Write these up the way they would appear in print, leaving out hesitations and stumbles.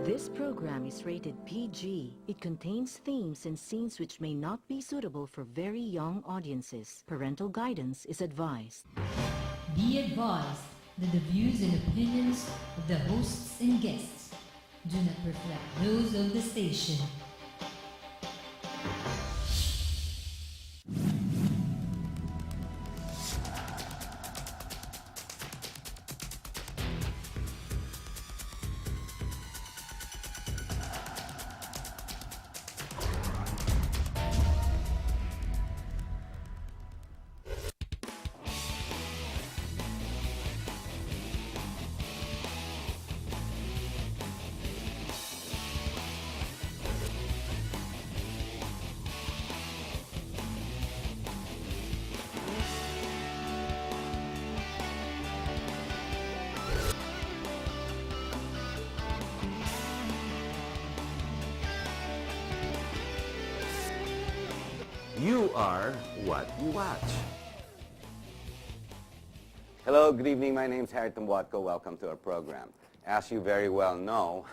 This program is rated PG. It contains themes and scenes which may not be suitable for very young audiences. Parental guidance is advised. Be advised that the views and opinions of the hosts and guests do not reflect those of the station. You are what you watch. Hello, good evening. My name is Harry Tambutko. Welcome to our program. As you very well know,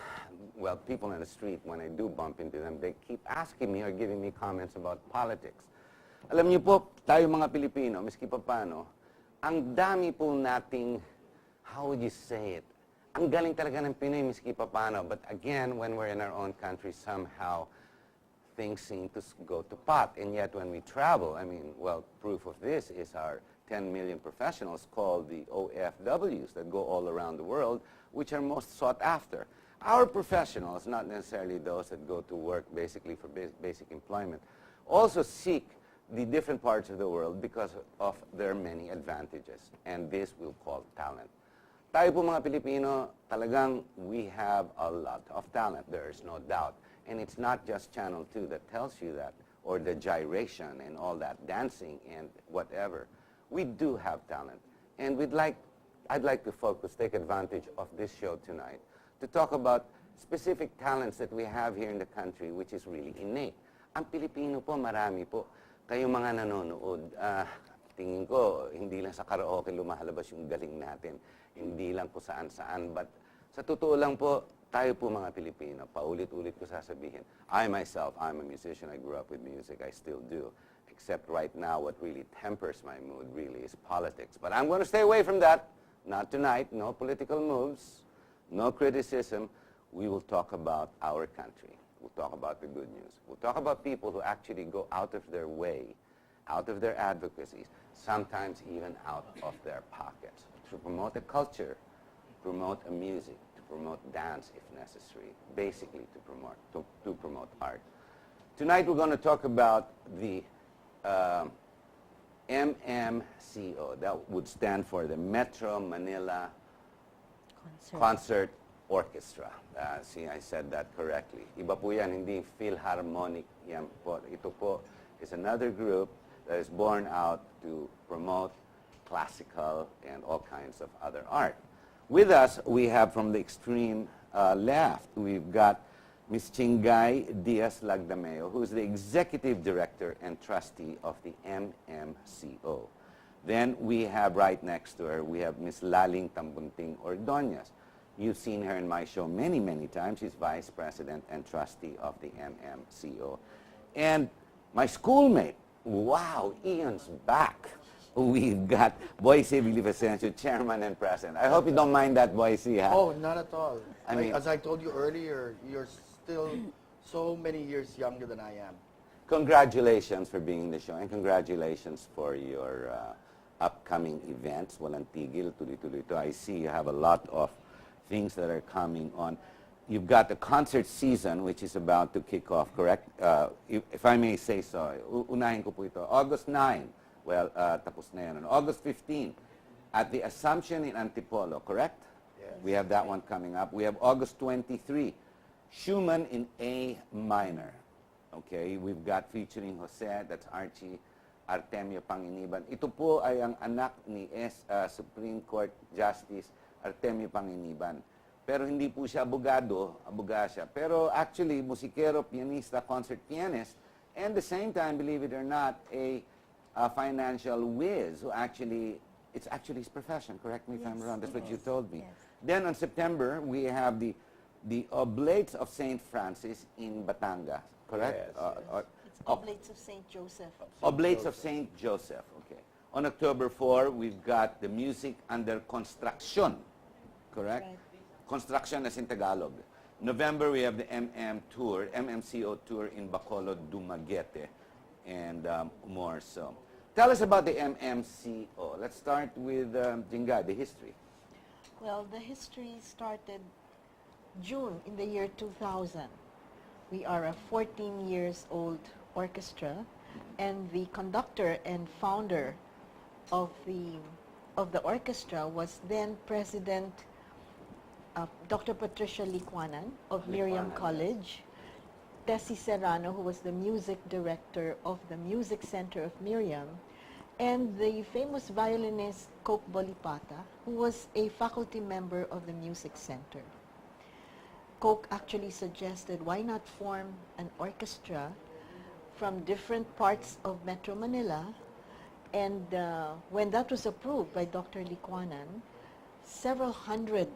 well, people in the street, when I do bump into them, they keep asking me or giving me comments about politics. Alam niyo po, tayo mga Pilipino, miski pa paano, ang dami po nating, how would you say it? Ang galing talaga ng Pinoy, miski pa paano. But again, when we're in our own country, somehow, things seem to go to pot. And yet when we travel, I mean, well, proof of this is our 10 million professionals called the OFWs that go all around the world, which are most sought after. Our professionals, not necessarily those that go to work basically for basic employment, also seek the different parts of the world because of their many advantages. And this we'll call talent. Tayo po mga Pilipino, talagang we have a lot of talent. There is no doubt. And it's not just Channel 2 that tells you that, or the gyration and all that dancing and whatever. We do have talent. And I'd like to focus, take advantage of this show tonight to talk about specific talents that we have here in the country, which is really innate. Ang Pilipino po, marami po. Kayong mga nanonood, tingin ko, hindi lang sa karaoke lumahalabas yung galing natin. Hindi lang po saan-saan. But sa totoo lang po, tayo po mga Pilipino, paulit-ulit ko sasabihin, I myself, I'm a musician, I grew up with music, I still do. Except right now, what really tempers my mood really is politics. But I'm going to stay away from that. Not tonight, no political moves, no criticism. We will talk about our country. We'll talk about the good news. We'll talk about people who actually go out of their way, out of their advocacies, sometimes even out of their pockets, to promote a culture, promote a music, promote dance if necessary, basically to promote art. Tonight we're going to talk about the MMCO. That would stand for the Metro Manila Concert Orchestra. See, I said that correctly. Iba po yan, hindi Philharmonic yan po. Ito po is another group that is born out to promote classical and all kinds of other art. With us, we have from the extreme left, we've got Ms. Chingay Diaz Lagdameo, who's the Executive Director and Trustee of the MMCO. Then we have right next to her, we have Ms. Laling Tambunting Ordonez. You've seen her in my show many, many times. She's Vice President and Trustee of the MMCO. And my schoolmate, wow, Ian's back. We've got Boysie, Villavicencio, Chairman and President. I hope you don't mind that, Boysie. Huh? Oh, not at all. I mean, as I told you earlier, you're still so many years younger than I am. Congratulations for being in the show, and congratulations for your upcoming events. Walang tigil, tuloy-tuloy to. I see you have a lot of things that are coming on. You've got the concert season, which is about to kick off, correct? If I may say so, unahin ko po ito. August 9. Well, tapos na yan. On August 15, at the Assumption in Antipolo, correct? Yes. We have that one coming up. We have August 23, Schumann in A minor. Okay, we've got featuring Jose, that's Archie Artemio Panginiban. Ito po ay ang anak ni Supreme Court Justice Artemio Panginiban. Pero hindi po siya abogado, abogada siya. Pero actually, musikero, pianista, concert pianist, and at the same time, believe it or not, a financial whiz who actually, it's actually his profession, correct me if I'm wrong, that's what you told me. Yes. Then on September, we have the the Oblates of St. Francis in Batangas, correct? Yes, yes. It's Oblates of St. Joseph. Oblates of St. Joseph, okay. On October 4, we've got the music under construction, correct? Right. Construction as in Tagalog. November, we have the MMCO tour in Bacolod, Dumaguete, and more so. Tell us about the MMCO. Let's start with Chingay, the history. Well, the history started June in the year 2000. We are a 14 years old orchestra, and the conductor and founder of the orchestra was then President Dr. Patricia Liquanan of Miriam Liquanan, College, Tessie Serrano, who was the music director of the Music Center of Miriam, and the famous violinist Coke Bolipata, who was a faculty member of the Music Center. Coke actually suggested, why not form an orchestra from different parts of Metro Manila? And when that was approved by Dr. Liquanan, several hundreds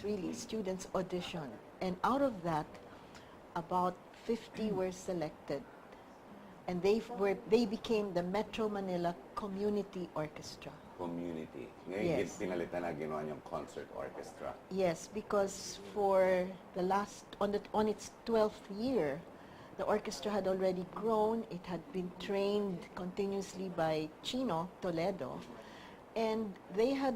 really, students auditioned. And out of that, about 50 were selected. And they became the Metro Manila Community Orchestra. Community. Ngayon, Yes. pinalitan na ginawa niyong concert orchestra. Yes, because for the last, on its 12th year, the orchestra had already grown. It had been trained continuously by Chino Toledo, and they had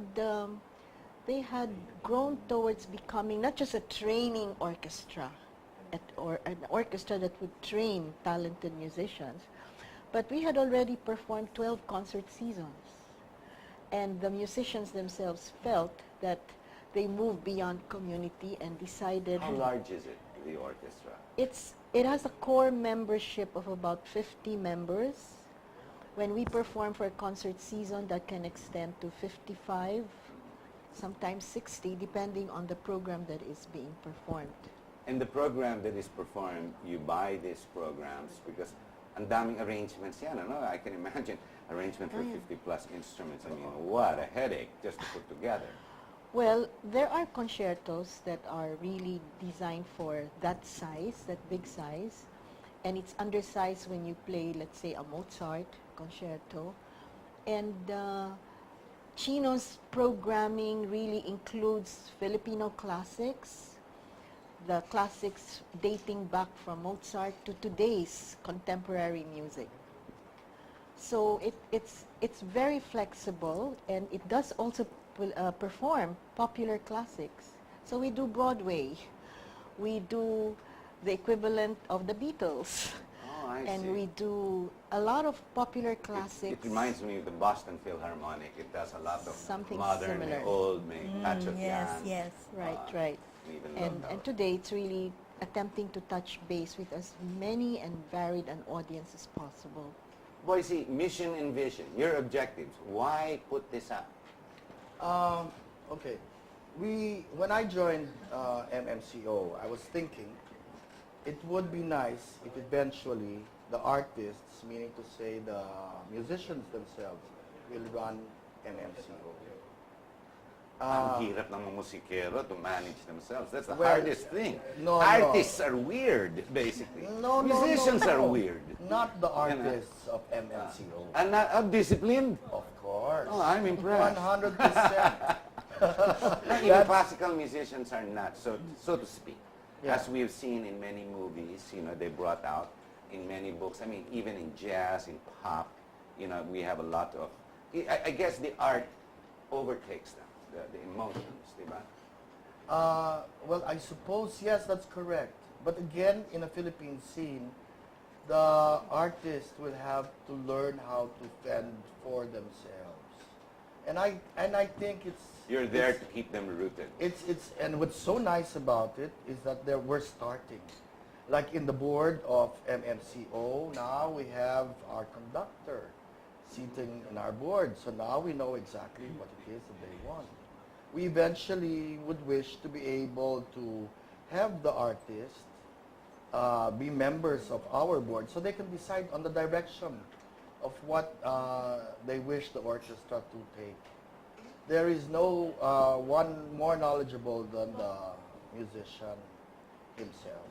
grown towards becoming not just a training orchestra, or an orchestra that would train talented musicians, but we had already performed 12 concert seasons. And the musicians themselves felt that they moved beyond community and decided... How large is it, the orchestra? It has a core membership of about 50 members. When we perform for a concert season, that can extend to 55, sometimes 60, depending on the program that is being performed. And the program that is performed, you buy these programs because ang daming arrangements yan, ano? I can imagine arrangement for 50 plus instruments. I mean, what a headache just to put together. Well, there are concertos that are really designed for that size, that big size, and it's undersized when you play, let's say, a Mozart concerto. And Chino's programming really includes Filipino classics, the classics dating back from Mozart to today's contemporary music. So it's very flexible, and it does also perform popular classics. So we do Broadway, we do the equivalent of the Beatles, Oh, I and see. we do a lot of popular classics. It reminds me of the Boston Philharmonic. It does a lot of Something modern, similar. old, touch of Yes, jazz. yes. Right, Uh, right. Even And local. today it's really attempting to touch base with as many and varied an audience as possible. Boysie, mission and vision, your objectives. Why put this up? Okay. When I joined MMCO, I was thinking it would be nice if eventually the artists, meaning to say the musicians themselves, will run MMCO. Ang hirap ng mga musikero to manage themselves. That's the Well, hardest thing. no, Artists are weird, basically. No, Musicians no, are no. weird. Not the artists of MMCO. And not disciplined. Of course. Oh, I'm impressed. 100%. Even classical musicians are not, so to speak. Yeah. As we've seen in many movies, they brought out in many books. I mean, even in jazz, in pop, we have a lot of. I guess the art overtakes them, the emotions, diba? Well, I suppose, yes, that's correct. But again, in a Philippine scene, the artist will have to learn how to fend for themselves. And I think You're there to keep them rooted. and what's so nice about it is that we're starting. Like in the board of MMCO, now we have our conductor sitting in our board. So now we know exactly what it is that they want. We eventually would wish to be able to have the artists be members of our board so they can decide on the direction of what they wish the orchestra to take. There is no one more knowledgeable than the musician himself.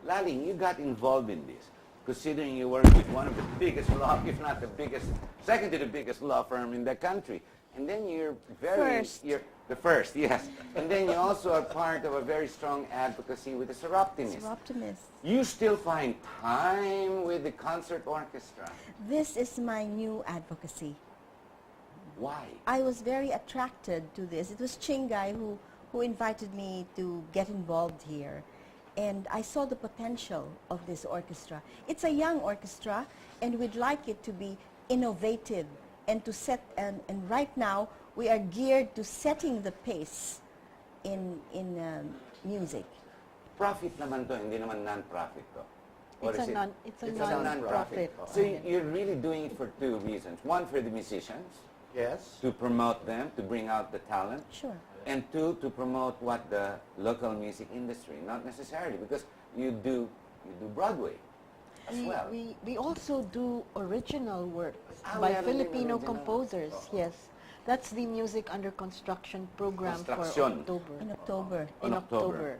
Laling, you got involved in this, considering you work with one of the biggest law, if not the biggest, second to the biggest law firm in the country. And then you're you're the first, yes. And then you also are part of a very strong advocacy with the Seroptimists. Optimist. You still find time with the concert orchestra. This is my new advocacy. Why? I was very attracted to this. It was Chingay who invited me to get involved here. And I saw the potential of this orchestra. It's a young orchestra, and we'd like it to be innovative and to set, and right now we are geared to setting the pace in music. Profit naman to, hindi naman non-profit to. Or It's is a it? non, it's a It's a non-profit. So you're really doing it for two reasons. One, for the musicians, Yes. to promote them, to bring out the talent. Sure. And two, to promote what the local music industry, not necessarily, because you do Broadway as well. We also do original work Ah, we by have an Filipino original. composers. Yes, that's the Music Under Construction program for Construction. October. In October. In In October. October.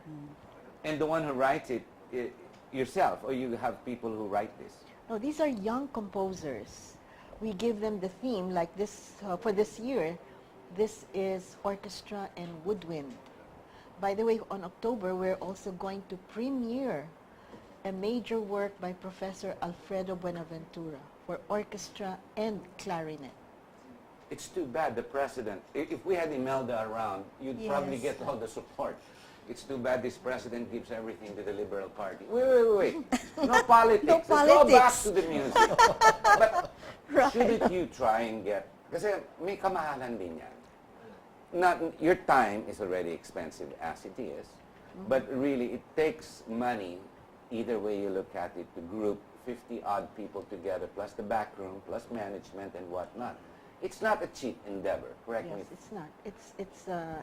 And the one who writes it, yourself, or you have people who write this? No, these are young composers. We give them the theme, like this, for this year, this is orchestra and woodwind. By the way, on October, we're also going to premiere a major work by Professor Alfredo Buenaventura for orchestra and clarinet. It's too bad the president, if we had Imelda around, you'd probably Yes. get all the support. It's too bad this president gives everything to the Liberal Party. Wait. No politics. No Let's go back politics. to the music. But Right. shouldn't you try and get, kasi may kamahalan din yan. Not, your time is already expensive as it is, but really it takes money, either way you look at it, to group 50-odd people together, plus the back room, plus management and whatnot. It's not a cheap endeavor, correct me? Yes, it's not.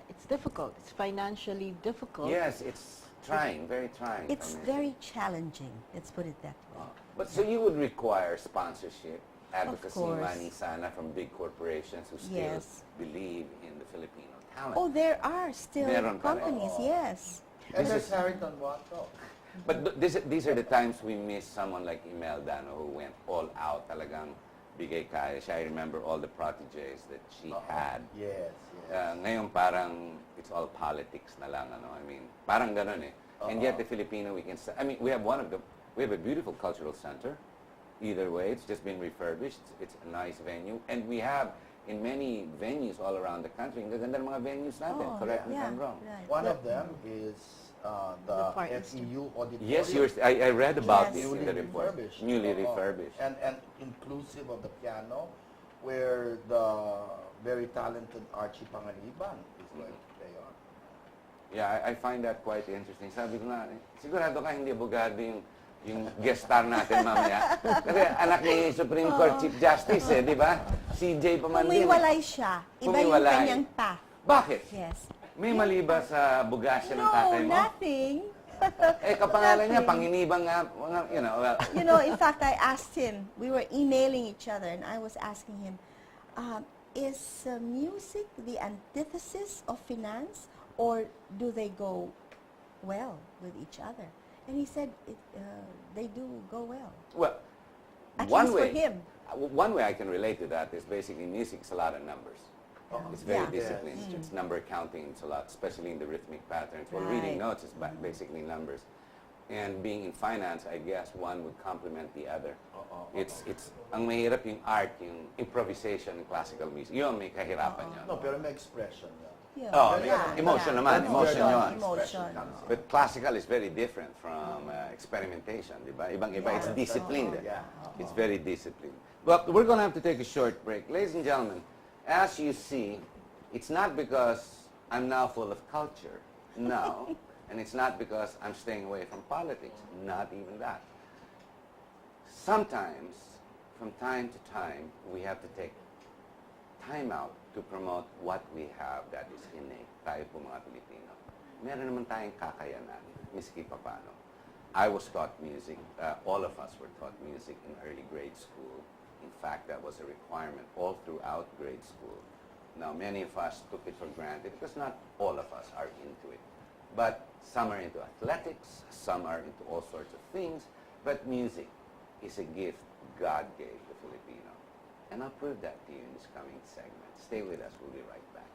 It's difficult. It's financially difficult. Yes, it's trying, very trying. It's I mean. very challenging. Let's put it that way. But so you would require sponsorship, advocacy course. money sana from big corporations who still Yes. believe in the Filipino talent. Oh, there are still Meron pa rin. companies, yes. And This there's is- Harrington Watto. But these are the times we miss someone like Imelda, no, who went all out, talagang bigay kaya siya. I remember all the proteges that she had. Yes, yes. Ngayon parang it's all politics na lang, ano. I mean, parang ganun eh. And yet the Filipino, we have we have a beautiful cultural center. Either way, it's just been refurbished. It's a nice venue. And we have in many venues all around the country. Ang gaganda ng mga venues natin. Oh, Correct me if yeah, I'm wrong. right. One of them is The the Far Eastern. FEU auditorium. Yes, I read about Yes. this in Newly the report. refurbished. Newly Oo. refurbished. And inclusive of the piano, where the very talented Archie Panganiban is going to play on. Yeah, I find that quite interesting. Sabi ko nga, sigurado ka hindi abogado yung guest star natin mamaya. Kasi anak ni Supreme Court Chief Justice di ba? CJ pa man din. Humiwalay siya. Iba yung Humiwalay. kanyang path. Bakit? Yes. May mali ba sa bugasya ng No, tatay mo? nothing. Kapangalan niya, Nothing. panginibang nga, well, You know, in fact, I asked him, we were emailing each other, and I was asking him, is music the antithesis of finance, or do they go well with each other? And he said, they do go well. well, At one least for way, him. One way I can relate to that is basically music is a lot of numbers. It's very Yeah. disciplined. It's number counting. It's a lot, especially in the rhythmic patterns. Well, reading Right. notes is basically numbers. And being in finance, I guess one would complement the other. It's ang mahirap yung art, yung improvisation in classical music. Yun, may kahirapan yun. No, pero may expression yan. Yeah. Oh, Yeah. emotion Yeah. naman, That's emotion where the yun. expression Emotion. comes in. But classical is very different from experimentation, di ba? Ibang-iba, it's Yeah. disciplined. Yeah. It's very disciplined. Well, we're going to have to take a short break. Ladies and gentlemen, as you see, it's not because I'm now full of culture. No. And it's not because I'm staying away from politics. Not even that. Sometimes, from time to time, we have to take time out to promote what we have that is innate. Tayo po mga Pilipino. Meron naman tayong kakayanan, miski pa paano. I was taught music. All of us were taught music in early grade school. In fact, that was a requirement all throughout grade school. Now, many of us took it for granted because not all of us are into it. But some are into athletics, some are into all sorts of things, but music is a gift God gave the Filipino. And I'll prove that to you in this coming segment. Stay with us, we'll be right back.